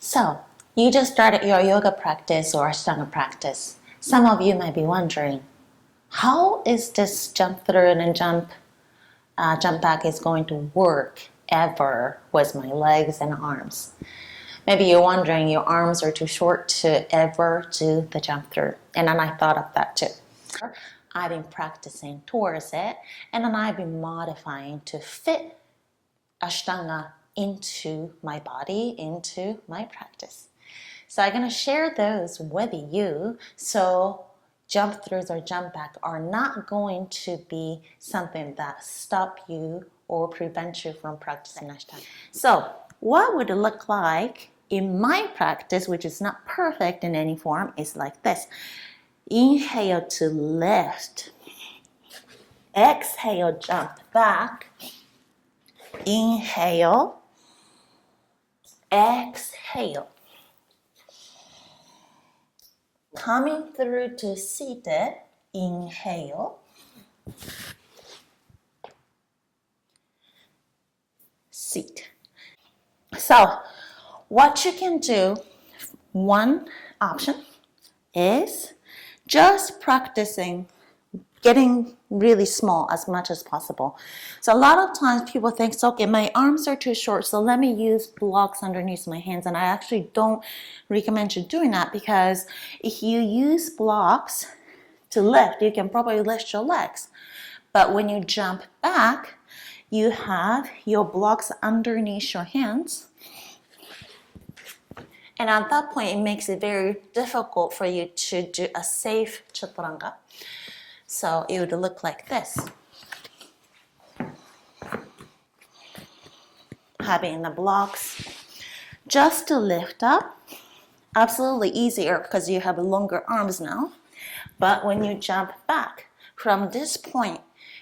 So, you just started your yoga practice or Ashtanga practice. Some of you might be wondering, how is this jump through and jump back is going to work ever with my legs and arms? Maybe you're wondering your arms are too short to ever do the jump through. And then I thought of that too. I've been practicing towards it, and then I've been modifying to fit Ashtanga into my body, into my practice. So I'm going to share those with you, so jump throughs or jump back are not going to be something that stop you or prevent you from practicing Ashtanga. So what would it look like in my practice, which is not perfect in any form, is like this. Inhale to lift. Exhale, jump back. Inhale. Exhale. Coming through to seated. Inhale. Seat. So, what you can do, one option is just practicing getting really small as much as possible. So a lot of times people think, okay, my arms are too short, so let me use blocks underneath my hands. And I actually don't recommend you doing that, because if you use blocks to lift, you can probably lift your legs. But when you jump back, you have your blocks underneath your hands. And at that point, it makes it very difficult for you to do a safe chaturanga. So it would look like this. Having the blocks just to lift up. Absolutely easier because you have longer arms now. But when you jump back from this point,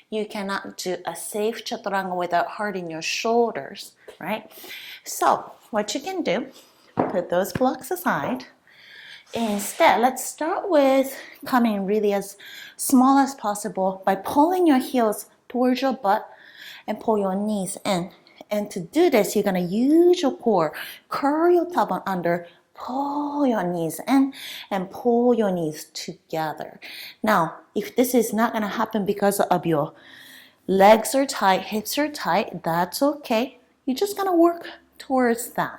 you cannot do a safe chaturanga without hurting your shoulders, right? So what you can do, put those blocks aside. Instead, let's start with coming really as small as possible by pulling your heels towards your butt and pull your knees in. And to do this, you're going to use your core, curl your tailbone under, pull your knees in, and pull your knees together. Now, if this is not going to happen because of your legs are tight, hips are tight, that's okay. You're just going to work towards that.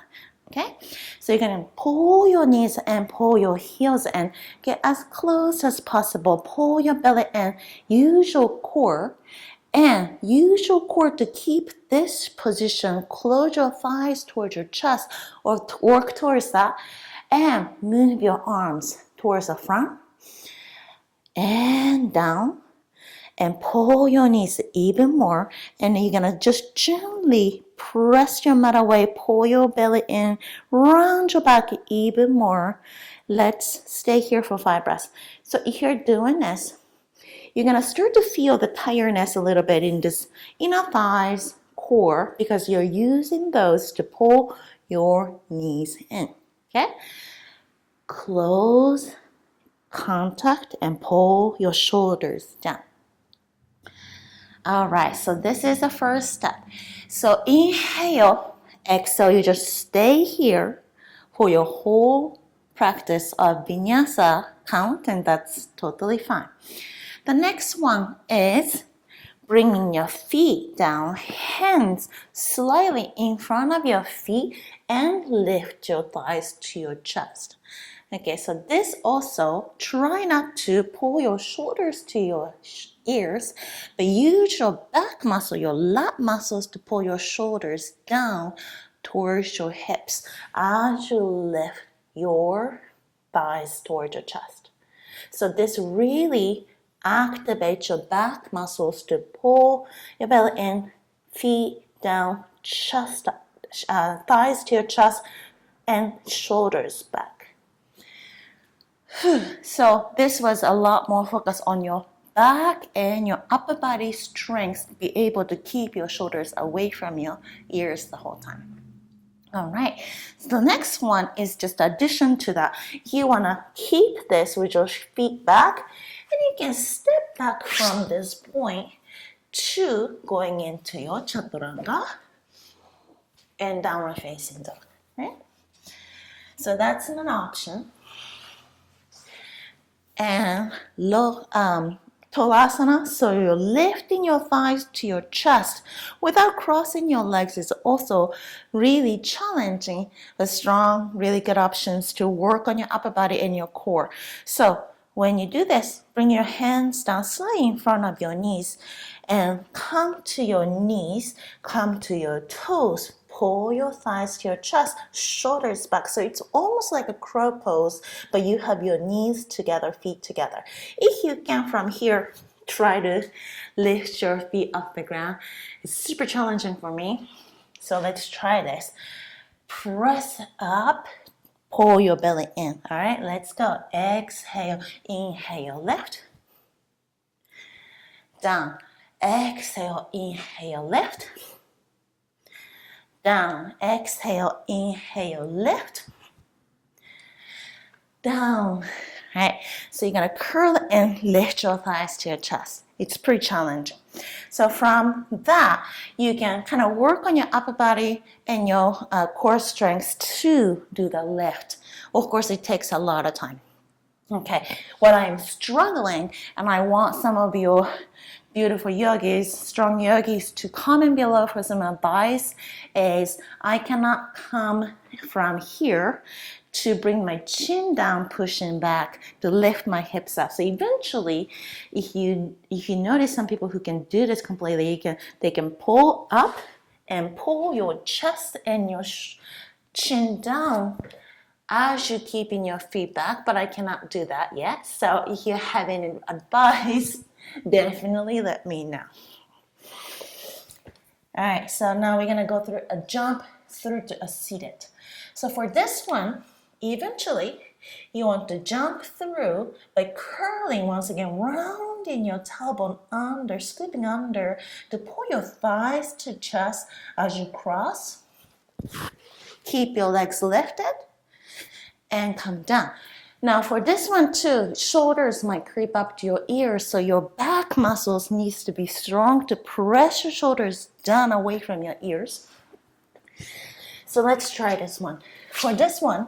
Okay, so you're going to pull your knees and pull your heels in. Get as close as possible. Pull your belly in. Use your core. And use your core to keep this position. Close your thighs towards your chest or work towards that. And move your arms towards the front and down. And pull your knees even more. And you're going to just gently press your mat away, pull your belly in, round your back even more. Let's stay here for 5 breaths. So if you're doing this, you're going to start to feel the tiredness a little bit in this inner thighs, core, because you're using those to pull your knees in. Okay? Close contact and pull your shoulders down. All right, so this is the first step. So inhale, exhale, you just stay here for your whole practice of Vinyasa count, and that's totally fine. The next one is bringing your feet down, hands slightly in front of your feet, and lift your thighs to your chest. Okay, so this also, try not to pull your shoulders to your ears, but use your back muscle, your lat muscles to pull your shoulders down towards your hips as you lift your thighs towards your chest. So this really activates your back muscles to pull your belly in, feet down, chest, thighs to your chest, and shoulders back. So this was a lot more focus on your back and your upper body strength to be able to keep your shoulders away from your ears the whole time. All right, so the next one is just addition to that. You want to keep this with your feet back, and you can step back from this point to going into your chaturanga and downward facing dog. Right? So that's an option. And low Tolasana, so you're lifting your thighs to your chest without crossing your legs, is also really challenging, but strong, really good options to work on your upper body and your core. So when you do this, bring your hands down slightly in front of your knees and come to your knees, come to your toes. Pull your thighs to your chest, shoulders back. So it's almost like a crow pose, but you have your knees together, feet together. If you can from here, try to lift your feet off the ground. It's super challenging for me. So let's try this. Press up, pull your belly in. All right, let's go. Exhale, inhale, lift. Down. Exhale, inhale, lift. Down, exhale, inhale, lift. Down. Right, so you're gonna curl and lift your thighs to your chest. It's pretty challenging. So from that, you can kind of work on your upper body and your core strengths to do the lift. Of course, it takes a lot of time. Okay, what I'm struggling, and I want some of your beautiful yogis, strong yogis, to comment below for some advice, is I cannot come from here to bring my chin down, pushing back to lift my hips up. So eventually, if you notice some people who can do this completely, they can pull up and pull your chest and your chin down as you're keeping your feet back, but I cannot do that yet. So if you have any advice, definitely let me know. All right, so now we're gonna go through a jump through to a seated. So for this one, eventually you want to jump through by curling once again, rounding your tailbone under, scooping under to pull your thighs to chest as you cross. Keep your legs lifted and come down. Now for this one too, shoulders might creep up to your ears, so your back muscles needs to be strong to press your shoulders down away from your ears. So let's try this one. For this one,